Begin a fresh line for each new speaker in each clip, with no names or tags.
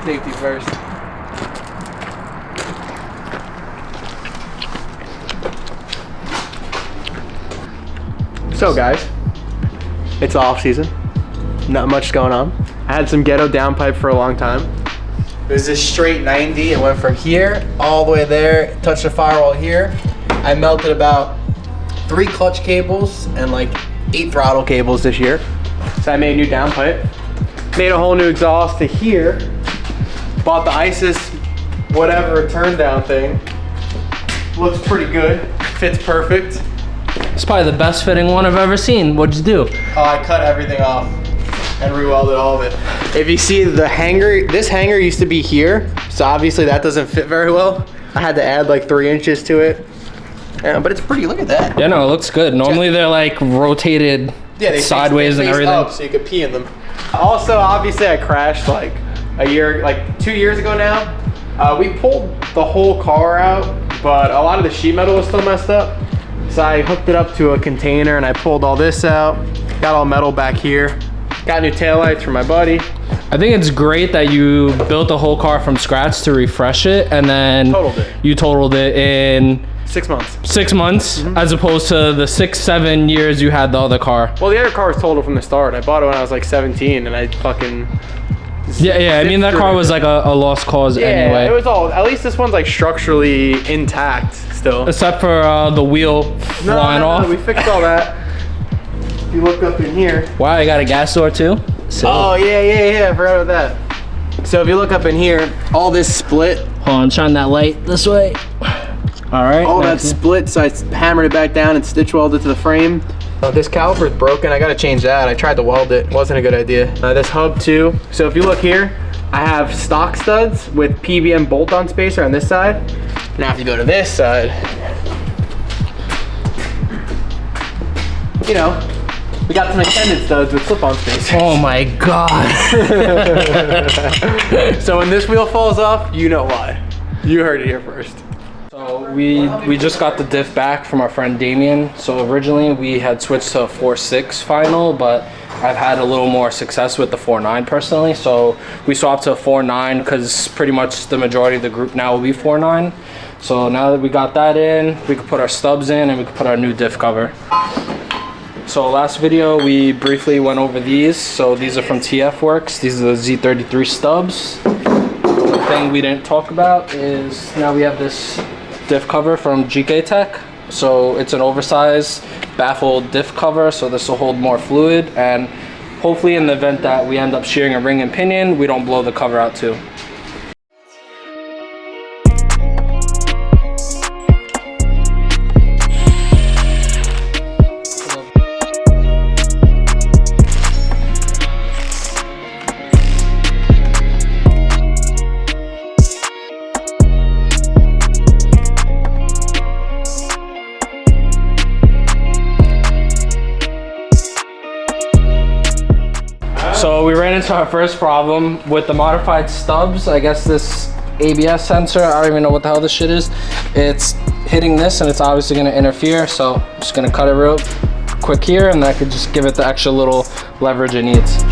Safety first. So guys, it's off season. Not much going on. I had some ghetto downpipe for a long time. It was this straight 90. It went from here all the way there, touched the firewall here. I melted about 3 clutch cables and like 8 throttle cables this year. So I made a new downpipe. Made a whole new exhaust to here. Bought the ISIS whatever turn down thing. Looks pretty good. Fits perfect.
It's probably the best fitting one I've ever seen. What'd you do?
Oh, I cut everything off and re-welded all of it. If you see the hanger, this hanger used to be here, so obviously that doesn't fit very well. I had to add like 3 inches to it. Yeah, but it's pretty, look at that.
Yeah, no, it looks good. Normally they're like rotated sideways and everything.
Up so you could pee in them. Also, obviously I crashed like 2 years ago now. We pulled the whole car out, but a lot of the sheet metal was still messed up. So I hooked it up to a container and I pulled all this out. Got all metal back here. Got new taillights for my buddy.
I think it's great that you built the whole car from scratch to refresh it, and then you totaled it in
6 months.
6 months, as opposed to the 6-7 years you had the other car.
Well, the other car was totaled from the start. I bought it when I was like 17 and I fucking...
Yeah, I mean that car was like a lost cause anyway.
It was all, at least this one's like structurally intact still.
Except for the wheel flying off.
We fixed all that. If you look up in here.
Wow, you got a gas door too? So.
Oh yeah, I forgot about that. So if you look up in here, all this split.
Hold on, shine that light this way. All right.
All that split, so I hammered it back down and stitch welded to the frame. This caliper is broken. I gotta change that. I tried to weld it. Wasn't a good idea. This hub too. So if you look here, I have stock studs with PVM bolt-on spacer on this side. Now if you go to this side, you know, we got some extended studs with slip-on spacers.
Oh my God.
So when this wheel falls off, you know why. You heard it here first.
So we just got the diff back from our friend Damien. So originally we had switched to a 4.6 final, but I've had a little more success with the 4.9 personally. So we swapped to a 4.9 because pretty much the majority of the group now will be 4.9. So now that we got that in, we could put our stubs in and we could put our new diff cover. So last video we briefly went over these. So these are from TF Works. These are the Z33 stubs. The thing we didn't talk about is now we have this diff cover from GK Tech. So it's an oversized baffled diff cover, so this will hold more fluid, and hopefully in the event that we end up shearing a ring and pinion, we don't blow the cover out too. So we ran into our first problem with the modified stubs. I guess this ABS sensor, I don't even know what the hell this shit is. It's hitting this and it's obviously gonna interfere. So I'm just gonna cut it real quick here and that could just give it the extra little leverage it needs.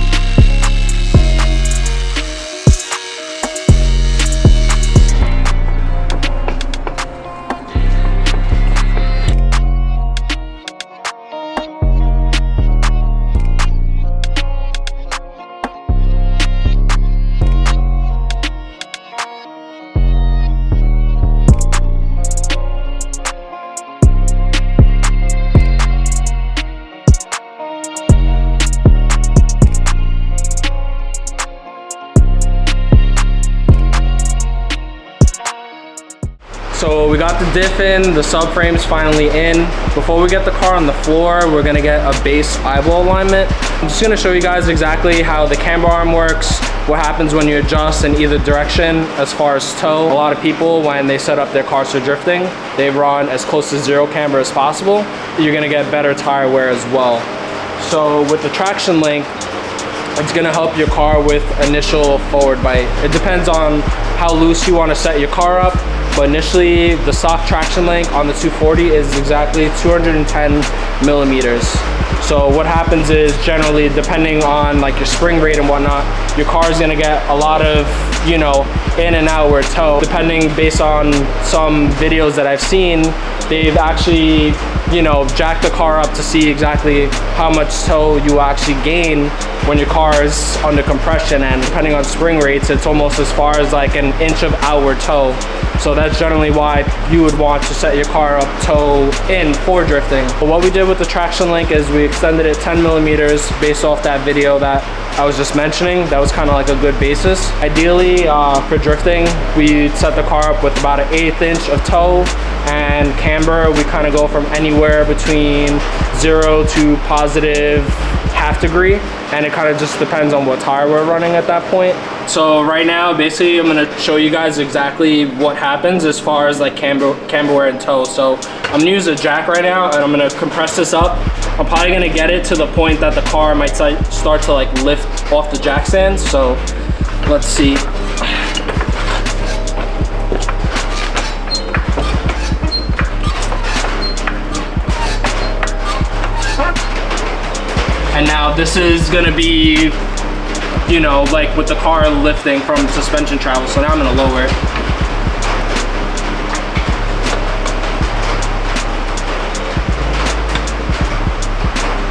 we got the diff in, the subframe's finally in. Before we get the car on the floor, we're gonna get a base eyeball alignment. I'm just gonna show you guys exactly how the camber arm works, what happens when you adjust in either direction as far as toe. A lot of people, when they set up their cars for drifting, they run as close to zero camber as possible. You're gonna get better tire wear as well. So with the traction link, it's gonna help your car with initial forward bite. It depends on how loose you wanna set your car up, but initially the stock traction link on the 240 is exactly 210 millimeters. So what happens is, generally, depending on like your spring rate and whatnot, your car is gonna get a lot of, you know, in and outward toe. Depending, based on some videos that I've seen, they've actually, you know, jacked the car up to see exactly how much toe you actually gain when your car is under compression, and depending on spring rates, it's almost as far as like an inch of outward toe. So that's generally why you would want to set your car up toe in for drifting. But what we did with the traction link is we extended it 10 millimeters based off that video that I was just mentioning. That was kind of like a good basis. Ideally, for drifting, we set the car up with about an 1/8 inch of toe, and camber, we kind of go from anywhere between 0 to positive ½ degree, and it kind of just depends on what tire we're running at that point. So right now, basically, I'm gonna show you guys exactly what happens as far as like camber wear and toe. So I'm gonna use a jack right now, and I'm gonna compress this up. I'm probably gonna get it to the point that the car might start to like lift off the jack stands. So let's see. And now this is gonna be, you know, like with the car lifting from suspension travel. So now I'm gonna lower it.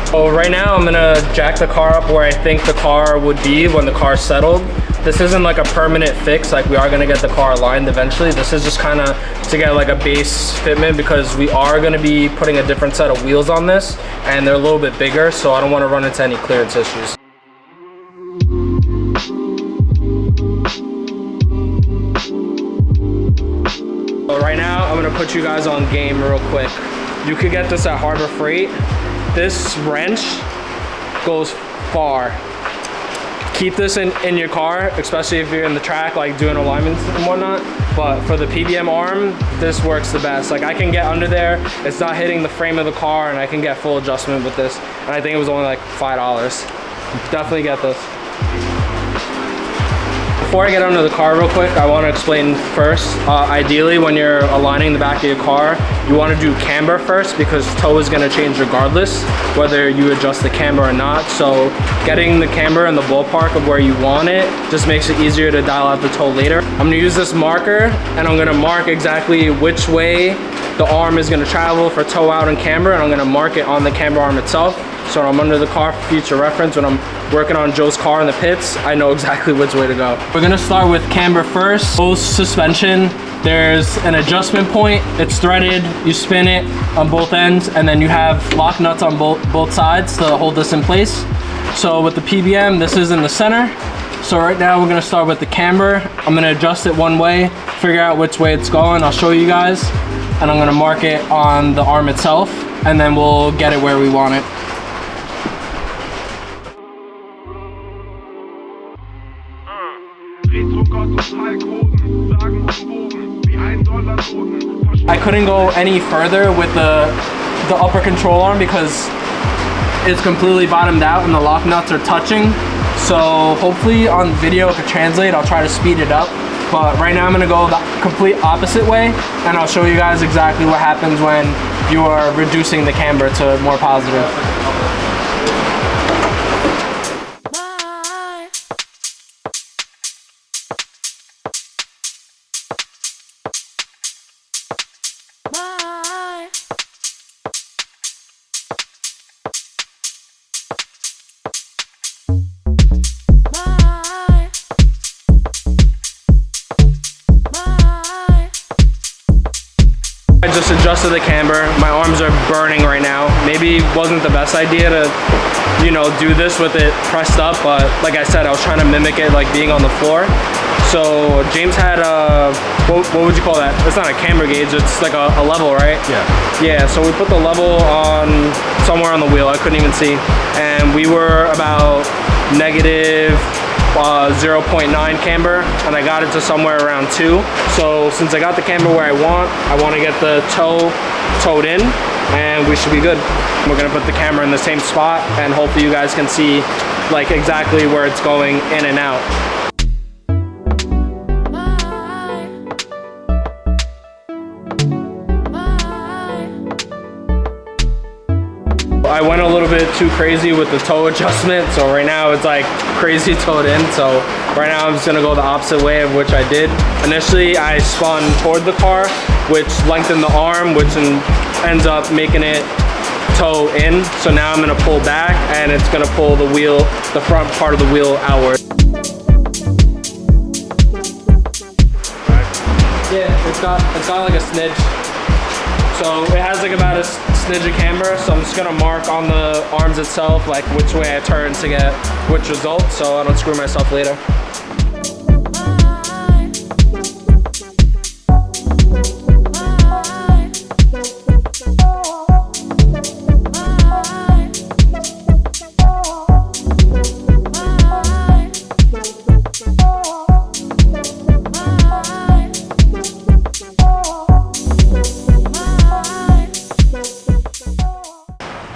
So right now I'm gonna jack the car up where I think the car would be when the car's settled. This isn't like a permanent fix, like we are gonna get the car aligned eventually. This is just kind of to get like a base fitment, because we are gonna be putting a different set of wheels on this, and they're a little bit bigger, so I don't wanna run into any clearance issues. So right now, I'm gonna put you guys on game real quick. You could get this at Harbor Freight. This wrench goes far. Keep this in your car, especially if you're in the track, like doing alignments and whatnot. But for the PBM arm, this works the best. Like I can get under there, it's not hitting the frame of the car, and I can get full adjustment with this. And I think it was only like $5. Definitely get this. Before I get under the car real quick, I want to explain first, ideally when you're aligning the back of your car, you want to do camber first, because toe is going to change regardless, whether you adjust the camber or not. So getting the camber in the ballpark of where you want it just makes it easier to dial out the toe later. I'm going to use this marker, and I'm going to mark exactly which way the arm is going to travel for toe out and camber, and I'm going to mark it on the camber arm itself. So when I'm under the car for future reference, when I'm working on Joe's car in the pits, I know exactly which way to go. We're gonna start with camber first. Both suspension, there's an adjustment point. It's threaded, you spin it on both ends, and then you have lock nuts on both sides to hold this in place. So with the PBM, this is in the center. So right now we're gonna start with the camber. I'm gonna adjust it one way, figure out which way it's going. I'll show you guys, and I'm gonna mark it on the arm itself, and then we'll get it where we want it. I couldn't go any further with the upper control arm because it's completely bottomed out and the lock nuts are touching. So hopefully on video it could translate. I'll try to speed it up. But right now I'm gonna go the complete opposite way, and I'll show you guys exactly what happens when you are reducing the camber to more positive. I just adjusted the camber. My arms are burning right now. Maybe wasn't the best idea to, you know, do this with it pressed up, but like I said, I was trying to mimic it like being on the floor. So James had what would you call that? It's not a camber gauge, it's like a level, right? Yeah, so we put the level on somewhere on the wheel, I couldn't even see. And we were about negative 0.9 camber, and I got it to somewhere around 2. So since I got the camber where I want to get the toe towed in, and we should be good. We're gonna put the camera in the same spot, and hopefully you guys can see like exactly where it's going in and out. I went a little bit too crazy with the toe adjustment, so right now it's like crazy towed in. So right now I'm just gonna go the opposite way of which I did. Initially I spun toward the car, which lengthened the arm, which ends up making it toe in. So now I'm gonna pull back, and it's gonna pull the wheel, the front part of the wheel outward. Yeah, it's got like a snidge. So it has like about a snidge of camber, so I'm just gonna mark on the arms itself like which way I turn to get which result, so I don't screw myself later.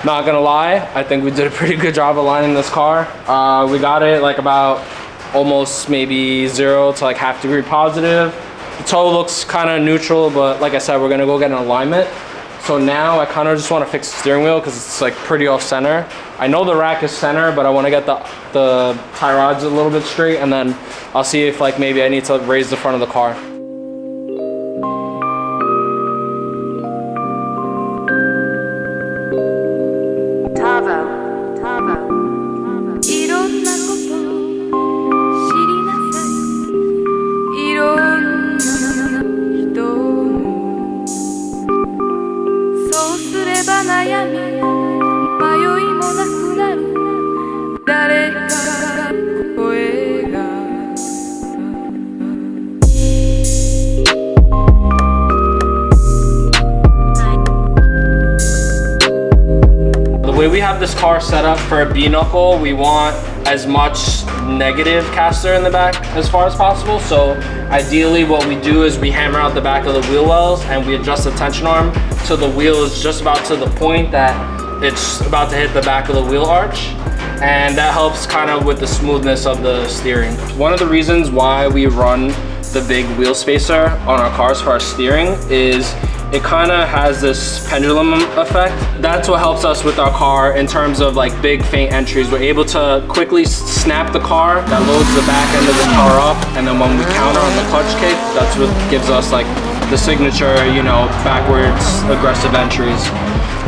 Not gonna lie, I think we did a pretty good job aligning this car. We got it like about almost maybe 0 to like ½ degree positive. The toe looks kind of neutral, but like I said, we're gonna go get an alignment. So now I kind of just want to fix the steering wheel because it's like pretty off center. I know the rack is center, but I want to get the tie rods a little bit straight, and then I'll see if like maybe I need to raise the front of the car. The way we have this car set up for a B-knuckle, we want as much negative caster in the back as far as possible. So ideally what we do is we hammer out the back of the wheel wells and we adjust the tension arm so the wheel is just about to the point that it's about to hit the back of the wheel arch. And that helps kind of with the smoothness of the steering. One of the reasons why we run the big wheel spacer on our cars for our steering is it kind of has this pendulum effect. That's what helps us with our car in terms of like big faint entries. We're able to quickly snap the car, that loads the back end of the car up, and then when we counter on the clutch kick, that's what gives us like the signature, you know, backwards aggressive entries.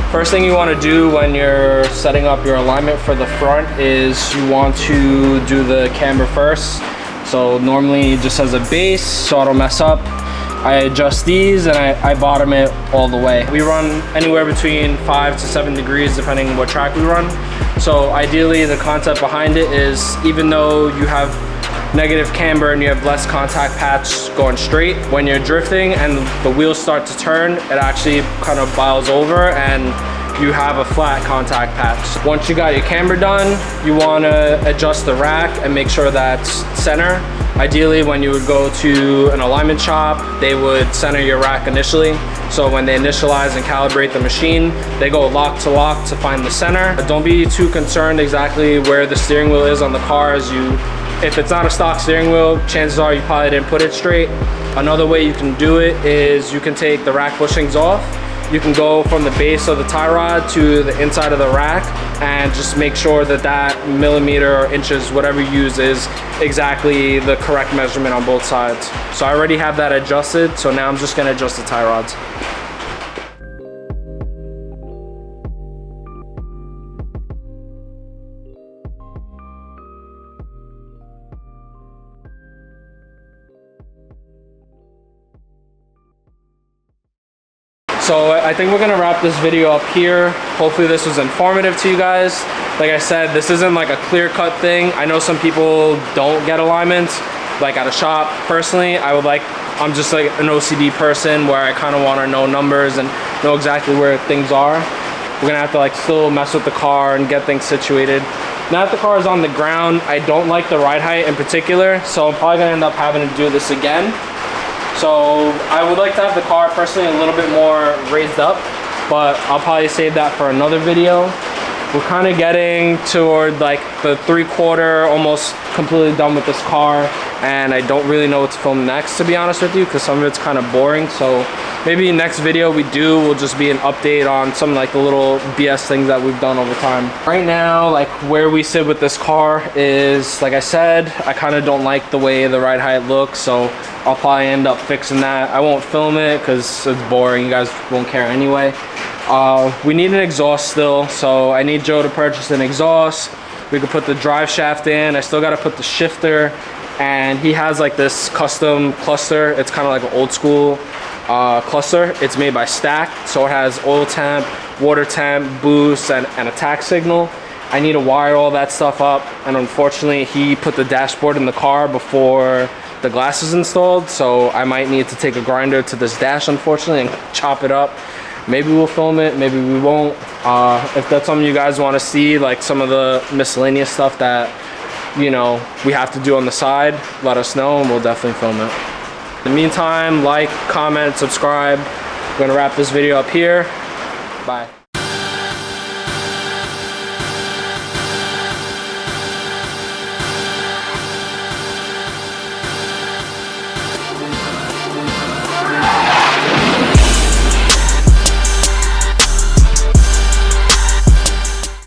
First thing you want to do when you're setting up your alignment for the front is you want to do the camber first. So normally just as a base, so I don't mess up, I adjust these and I bottom it all the way. We run anywhere between 5 to 7 degrees depending on what track we run. So ideally the concept behind it is even though you have negative camber and you have less contact patch going straight, when you're drifting and the wheels start to turn, it actually kind of biles over and you have a flat contact patch. Once you got your camber done, you want to adjust the rack and make sure that's center. Ideally, when you would go to an alignment shop, they would center your rack initially. So when they initialize and calibrate the machine, they go lock to find the center. But don't be too concerned exactly where the steering wheel is on the car. If it's not a stock steering wheel, chances are you probably didn't put it straight. Another way you can do it is you can take the rack bushings off. You can go from the base of the tie rod to the inside of the rack and just make sure that that millimeter or inches, whatever you use, is exactly the correct measurement on both sides. So I already have that adjusted, so now I'm just gonna adjust the tie rods. So I think we're gonna wrap this video up here. Hopefully this was informative to you guys. Like I said, this isn't like a clear-cut thing. I know some people don't get alignments. like at a shop. Personally, I'm just like an OCD person where I kind of want to know numbers and know exactly where things are. We're gonna have to like still mess with the car and get things situated. Now that the car is on the ground, I don't like the ride height in particular, so I'm probably gonna end up having to do this again. So I would like to have the car personally a little bit more raised up, but I'll probably save that for another video. We're kind of getting toward like the 3/4, almost completely done with this car, and I don't really know what to film next, to be honest with you, because some of it's kind of boring. So maybe next video will just be an update on some like the little BS things that we've done over time. Right now, like where we sit with this car is, like I said, I kind of don't like the way the ride height looks, so I'll probably end up fixing that. I won't film it because it's boring. You guys won't care anyway. We need an exhaust still, so I need Joe to purchase an exhaust. We could put the drive shaft in. I still got to put the shifter, and he has like this custom cluster. It's kind of like an old school cluster. It's made by Stack, so it has oil temp, water temp, boost, and attack signal. I need to wire all that stuff up, and unfortunately he put the dashboard in the car before the glass is installed, so I might need to take a grinder to this dash, unfortunately, and chop it up. Maybe we'll film it, maybe we won't. If that's something you guys want to see, like some of the miscellaneous stuff that, you know, we have to do on the side, let us know and we'll definitely film it. In the meantime, like, comment, subscribe. We're gonna wrap this video up here. Bye.